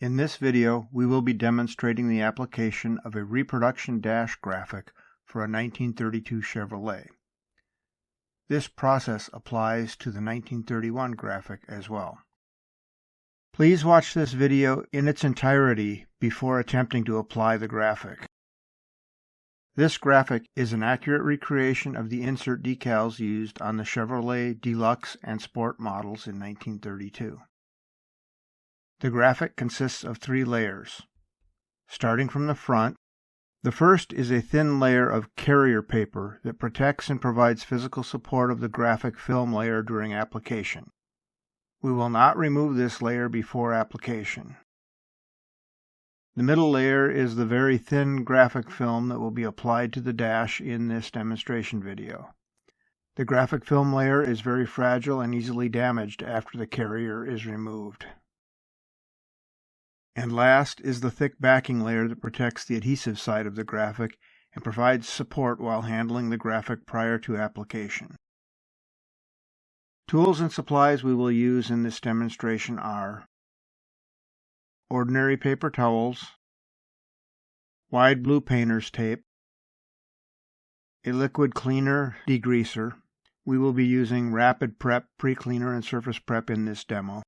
In this video, we will be demonstrating the application of a reproduction dash graphic for a 1932 Chevrolet. This process applies to the 1931 graphic as well. Please watch this video in its entirety before attempting to apply the graphic. This graphic is an accurate recreation of the insert decals used on the Chevrolet Deluxe and Sport models in 1932. The graphic consists of 3 layers. Starting from the front, the first is a thin layer of carrier paper that protects and provides physical support of the graphic film layer during application. We will not remove this layer before application. The middle layer is the very thin graphic film that will be applied to the dash in this demonstration video. The graphic film layer is very fragile and easily damaged after the carrier is removed. And last is the thick backing layer that protects the adhesive side of the graphic and provides support while handling the graphic prior to application. Tools and supplies we will use in this demonstration are ordinary paper towels, wide blue painter's tape, a liquid cleaner degreaser. We will be using Rapid Prep pre-cleaner and surface prep in this demo.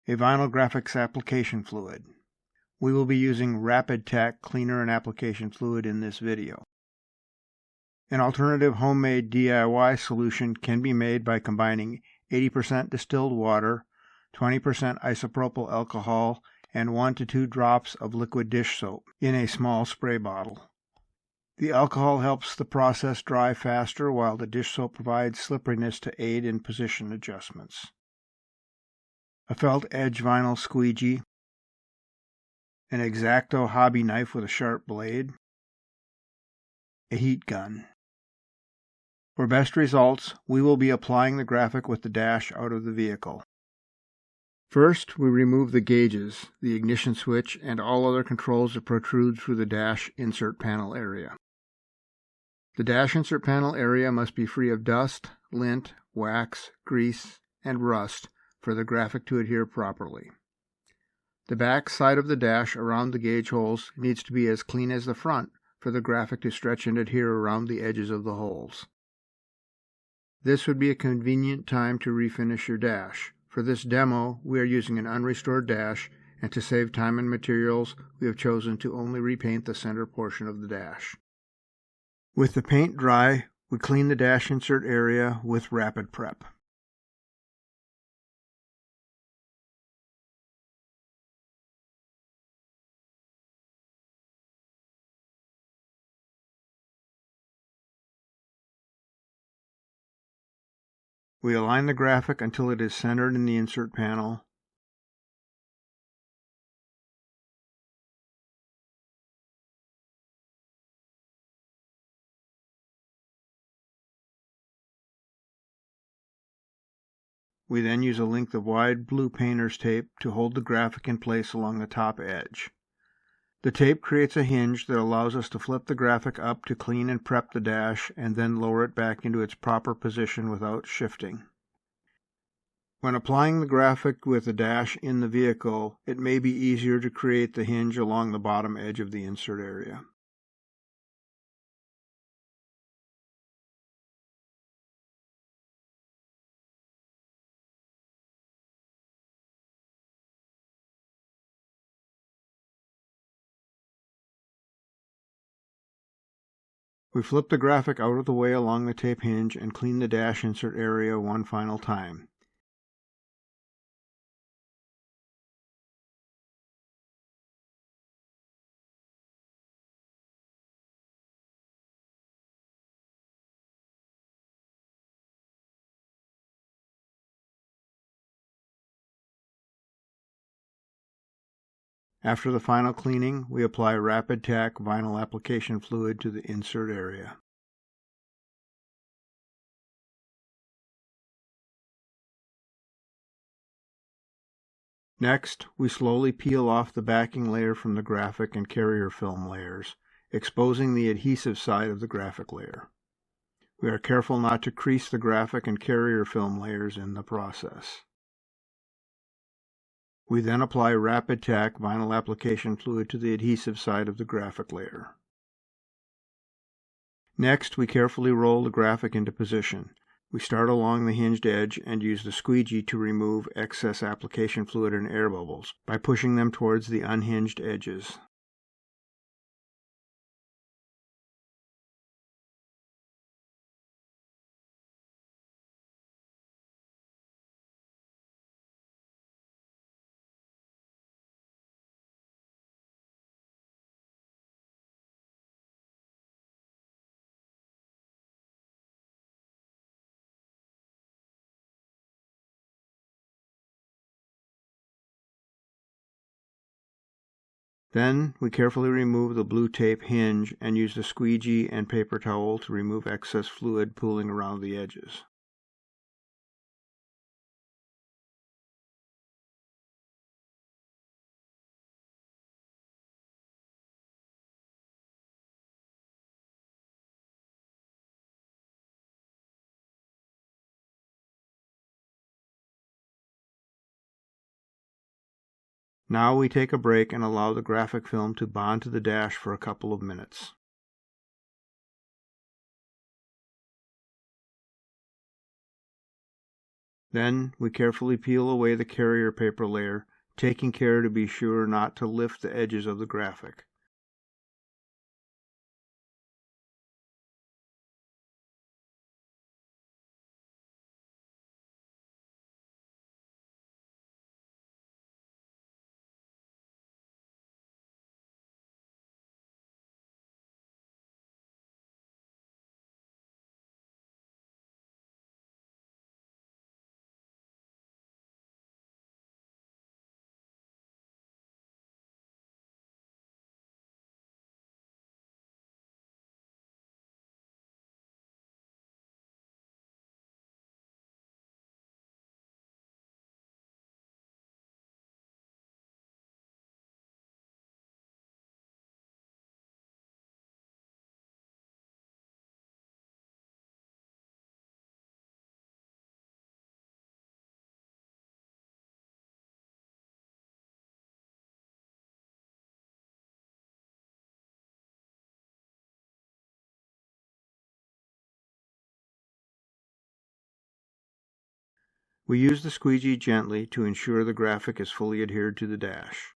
A vinyl graphics application fluid. We will be using Rapid Tack cleaner and application fluid in this video. An alternative homemade DIY solution can be made by combining 80% distilled water, 20% isopropyl alcohol, and 1 to 2 drops of liquid dish soap in a small spray bottle. The alcohol helps the process dry faster, while the dish soap provides slipperiness to aid in position adjustments. A felt edge vinyl squeegee, an X-Acto hobby knife with a sharp blade, a heat gun. For best results, we will be applying the graphic with the dash out of the vehicle. First, we remove the gauges, the ignition switch, and all other controls that protrude through the dash insert panel area. The dash insert panel area must be free of dust, lint, wax, grease, and rust for the graphic to adhere properly. The back side of the dash around the gauge holes needs to be as clean as the front for the graphic to stretch and adhere around the edges of the holes. This would be a convenient time to refinish your dash. For this demo, we are using an unrestored dash, and to save time and materials, we have chosen to only repaint the center portion of the dash. With the paint dry, we clean the dash insert area with Rapid Prep. We align the graphic until it is centered in the insert panel. We then use a length of wide blue painter's tape to hold the graphic in place along the top edge. The tape creates a hinge that allows us to flip the graphic up to clean and prep the dash and then lower it back into its proper position without shifting. When applying the graphic with the dash in the vehicle, it may be easier to create the hinge along the bottom edge of the insert area. We flip the graphic out of the way along the tape hinge and clean the dash insert area one final time. After the final cleaning, we apply Rapid Tack vinyl application fluid to the insert area. Next, we slowly peel off the backing layer from the graphic and carrier film layers, exposing the adhesive side of the graphic layer. We are careful not to crease the graphic and carrier film layers in the process. We then apply Rapid Tack vinyl application fluid to the adhesive side of the graphic layer. Next, we carefully roll the graphic into position. We start along the hinged edge and use the squeegee to remove excess application fluid and air bubbles by pushing them towards the unhinged edges. Then, we carefully remove the blue tape hinge and use the squeegee and paper towel to remove excess fluid pooling around the edges. Now we take a break and allow the graphic film to bond to the dash for a couple of minutes. Then we carefully peel away the carrier paper layer, taking care to be sure not to lift the edges of the graphic. We use the squeegee gently to ensure the graphic is fully adhered to the dash.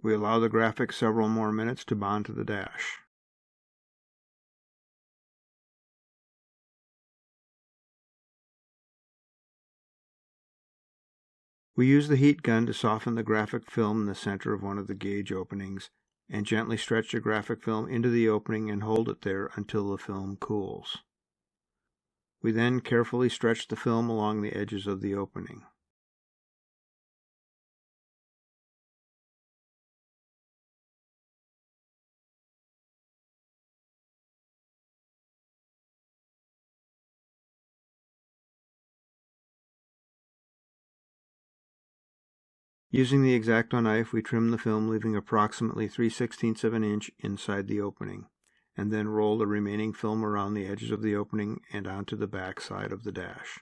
We allow the graphic several more minutes to bond to the dash. We use the heat gun to soften the graphic film in the center of one of the gauge openings and gently stretch the graphic film into the opening and hold it there until the film cools. We then carefully stretch the film along the edges of the opening. Using the X-Acto knife, we trim the film, leaving approximately 3/16 of an inch inside the opening, and then roll the remaining film around the edges of the opening and onto the back side of the dash.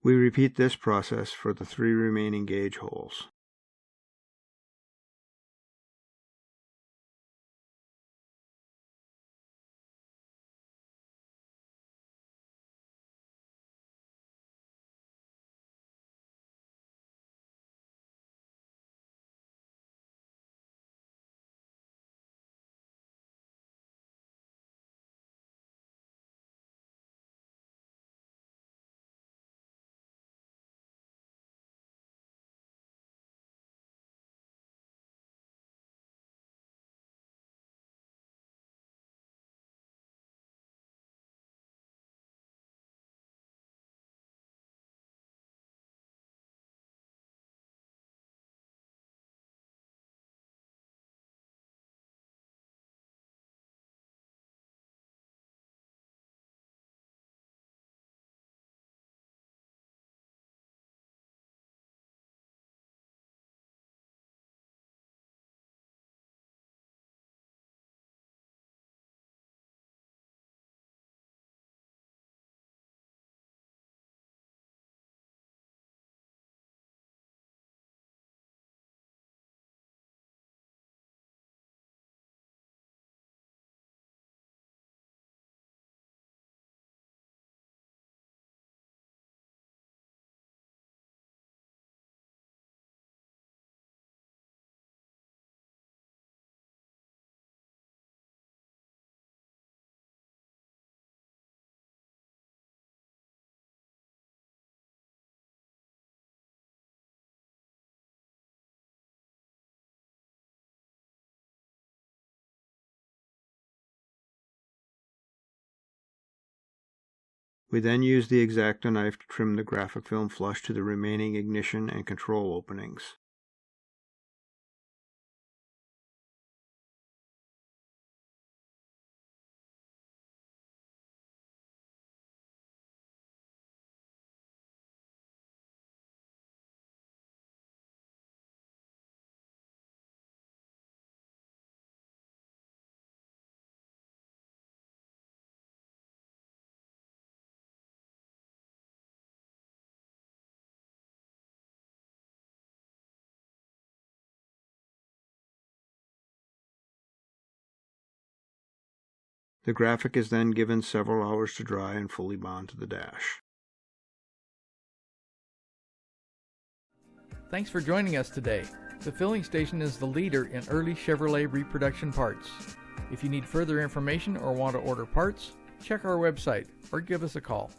We repeat this process for the 3 remaining gauge holes. We then use the X-Acto knife to trim the graphic film flush to the remaining ignition and control openings. The graphic is then given several hours to dry and fully bond to the dash. Thanks for joining us today. The Filling Station is the leader in early Chevrolet reproduction parts. If you need further information or want to order parts, check our website or give us a call.